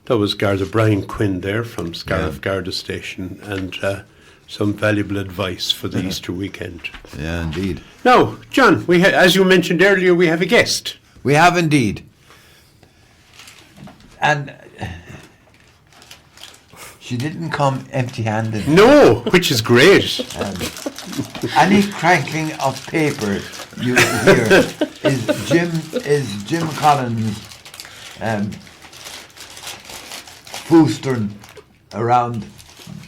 That was Garda Brian Quinn there from Scariff Garda Station, and some valuable advice for the Easter weekend. Yeah, indeed. Now, John, as you mentioned earlier, we have a guest. We have indeed. And she didn't come empty-handed. No, which is great. Any crankling of paper you hear is Jim Collins boostering around.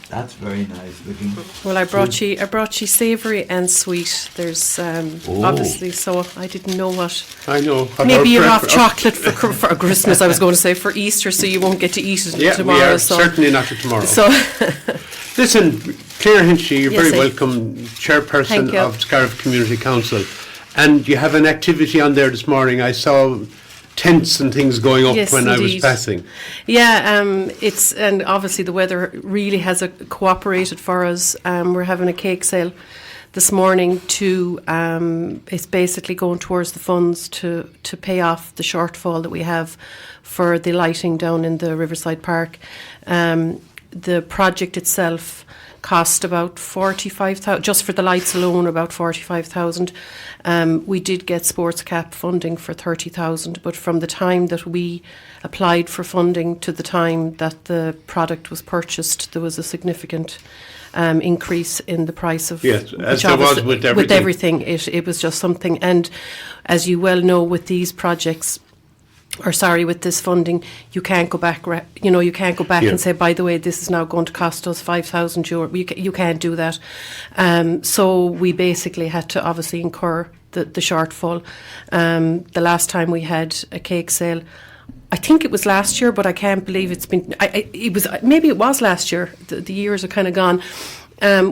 That's very nice looking. Well, I brought you savoury and sweet. There's obviously, so I didn't know what. I know. Maybe you're off chocolate for Christmas. I was going to say for Easter, so you won't get to eat it tomorrow. Yeah, we are so. certainly not for tomorrow. So, listen, Clare Henchy, you're Yes, very welcome, chairperson you. of Scariff Community Council, and you have an activity on there this morning. I saw tents and things going up when I was passing. Yeah, and obviously the weather really has cooperated for us. We're having a cake sale this morning to it's basically going towards the funds to pay off the shortfall that we have for the lighting down in the Riverside Park. The project itself cost about 45,000, just for the lights alone, about 45,000. We did get sports cap funding for 30,000, but from the time that we applied for funding to the time that the product was purchased, there was a significant increase in the price of. Yes, as there was with everything. With everything, it was just something. And as you well know, with these projects, with this funding, you can't go back. You can't go back and say, by the way, this is now going to cost us €5,000. You can't do that. So we basically had to obviously incur the shortfall. The last time we had a cake sale, I think it was last year, but I can't believe it's been. Maybe it was last year. The years are kind of gone.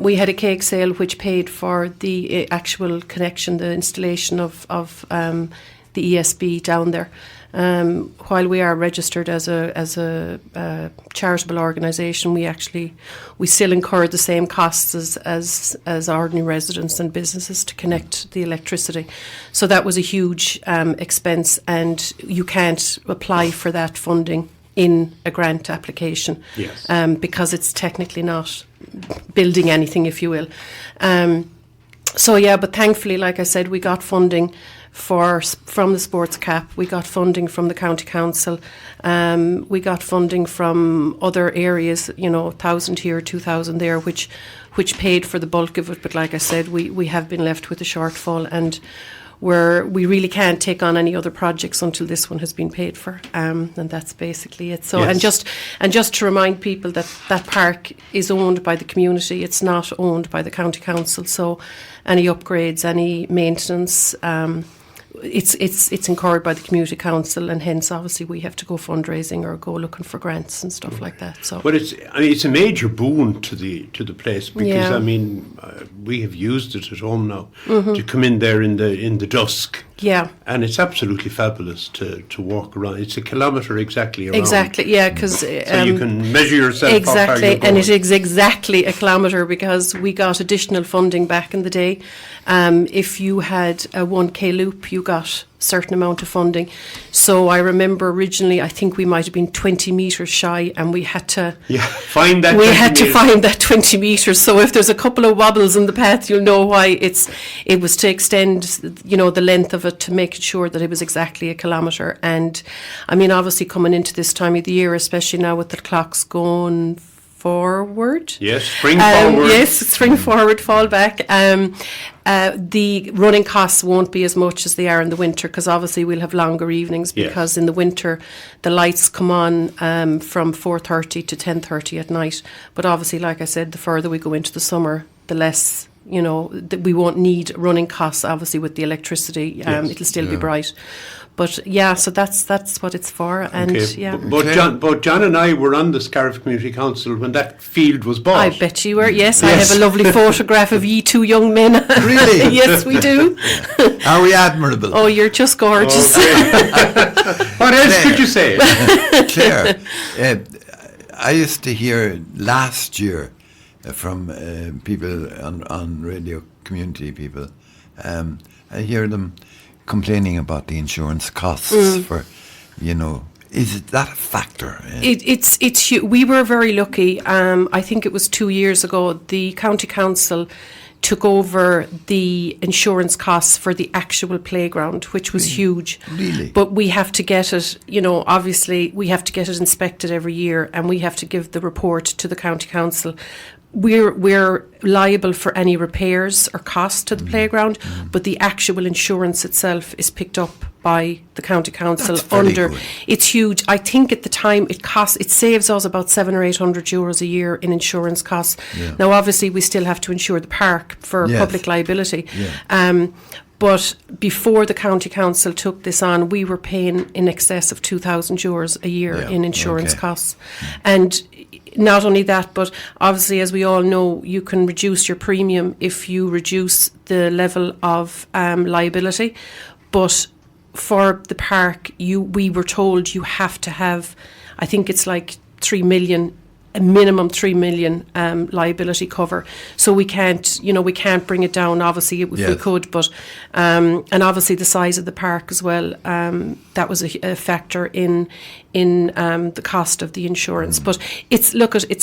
We had a cake sale which paid for the actual connection, the installation of the ESB down there. While we are registered as a charitable organisation, we still incur the same costs as ordinary residents and businesses to connect the electricity. So that was a huge expense, and you can't apply for that funding in a grant application. Yes. Because it's technically not building anything, if you will. But thankfully, like I said, we got funding from the sports cap. We got funding from the county council. We got funding from other areas, 1,000 here, 2,000 there, which paid for the bulk of it. But like I said, we have been left with a shortfall, and we really can't take on any other projects until this one has been paid for, and that's basically it. So, yes. and just to remind people that park is owned by the community. It's not owned by the county council. So, any upgrades, any maintenance, it's incurred by the community council, and hence obviously we have to go fundraising or go looking for grants and stuff like that. So, but it's a major boon to the place, because we have used it at home now to come in there in the dusk. Yeah. And it's absolutely fabulous to walk around. It's a kilometre exactly around. Exactly, yeah, because so you can measure yourself. Exactly, how far and it is exactly a kilometre, because we got additional funding back in the day. If you had a 1K loop, you got a certain amount of funding. So I remember originally, I think we might have been 20 metres shy, and we had to find that. We had to find that 20 metres. So if there's a couple of wobbles in the path, you'll know why. It was to extend, the length of it, to make sure that it was exactly a kilometre. And I mean, obviously coming into this time of the year, especially now with the clocks going forward. Yes, spring forward. Yes, spring forward, fall back. The running costs won't be as much as they are in the winter, because obviously we'll have longer evenings, because in the winter the lights come on from 4:30 to 10:30 at night. But obviously, like I said, the further we go into the summer, the less, we won't need running costs, obviously, with the electricity. It'll still be bright. But so that's what it's for. And But John and I were on the Scariff Community Council when that field was bought. I bet you were. Yes, I have a lovely photograph of ye two young men. Really? Yes, we do. Are we admirable? Oh, you're just gorgeous. Okay. What else could you say? Claire, I used to hear last year from people on radio, community people. I hear them complaining about the insurance costs for, Is that a factor? It's we were very lucky. I think it was 2 years ago, the county council took over the insurance costs for the actual playground, which was huge. Really? But we have to get it, you know, obviously we have to get it inspected every year, and we have to give the report to the county council. We're liable for any repairs or costs to the playground, but the actual insurance itself is picked up by the county council. That's very good. It's huge. I think at the time it saves us about €700 or €800 a year in insurance costs. Yeah. Now, obviously, we still have to insure the park for Yes. public liability. Yeah. But before the county council took this on, we were paying in excess of €2,000 a year Yeah, in insurance okay. costs. And not only that, but obviously, as we all know, you can reduce your premium if you reduce the level of liability. But for the park, we were told you have to have, I think it's like 3 million, a minimum 3 million liability cover. So we can't bring it down, obviously, if we Yes. could, but and obviously the size of the park as well, that was a factor in the cost of the insurance. But it's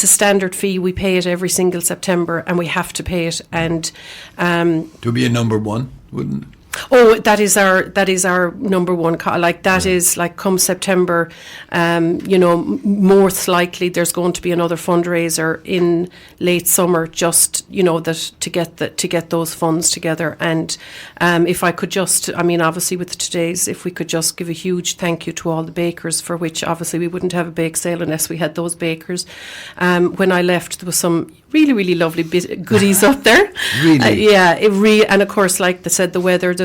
a standard fee. We pay it every single September, and we have to pay it. And To be a number one, wouldn't it? oh, that is our number one. Is like come September, most likely there's going to be another fundraiser in late summer, just to get those funds together. And if I could just, obviously with today's, if we could just give a huge thank you to all the bakers, for which obviously we wouldn't have a bake sale unless we had those bakers. When I left, there was some really, really lovely goodies up there. Really? And of course, like they said, the weather, there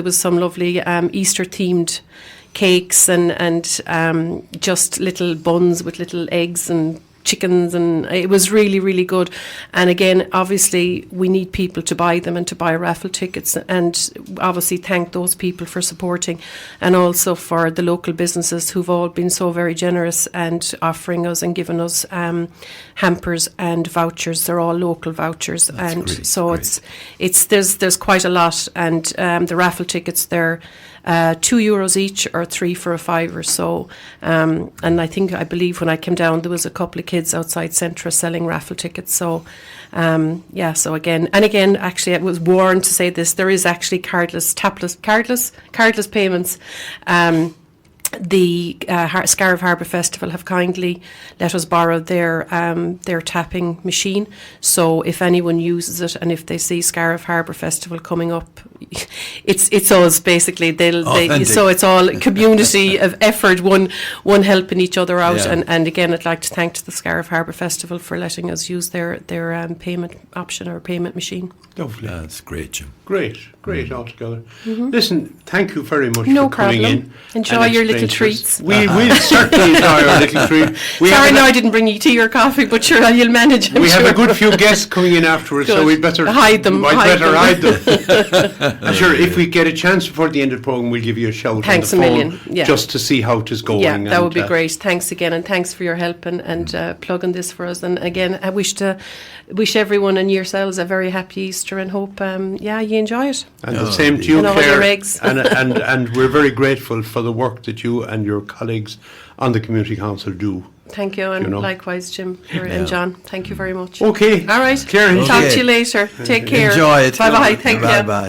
was some lovely Easter themed cakes and just little buns with little eggs and chickens, and it was really, really good. And again, obviously we need people to buy them and to buy raffle tickets, and obviously thank those people for supporting, and also for the local businesses who've all been so very generous and offering us and giving us hampers and vouchers. They're all local vouchers. That's and great, so great. there's quite a lot. And the raffle tickets, they're €2 each, or 3 for a £5 or so. And I believe when I came down, there was a couple of kids outside Centra selling raffle tickets. So, so again, actually, I was warned to say this, there is actually cardless payments. The Scariff Harbour Festival have kindly let us borrow their tapping machine. So if anyone uses it, and if they see Scariff Harbour Festival coming up, it's us basically. So it's all community of effort, one helping each other out. Yeah. And again, I'd like to thank the Scariff Harbour Festival for letting us use their payment option or payment machine. Lovely. That's great, Jim. Great altogether. Listen, thank you very much No for coming problem. in. Enjoy and your little explaining to us. treats. We'll certainly enjoy our little treat. Sorry, no, I didn't bring you tea or coffee, but sure, you'll manage. We have a good few guests coming in afterwards, so Good. we'd better Hide them, hide hide them. And sure, if we get a chance before the end of the programme, we'll give you a shout Thanks on a the phone, million, yeah. just to see how it is going. Yeah, that would be and, great. Thanks again, and thanks for your help and plugging this for us. And again, I wish everyone and yourselves a very happy Easter, and hope you enjoy it. And the same to you, And all Claire. your eggs. and we're very grateful for the work that you and your colleagues on the Community Council do. Thank you, and You know. likewise, Jim and John. Thank you very much. Okay. All right. Claire, Talk Okay. to you later. Take care. Enjoy it. Bye bye. Thank you. Bye-bye.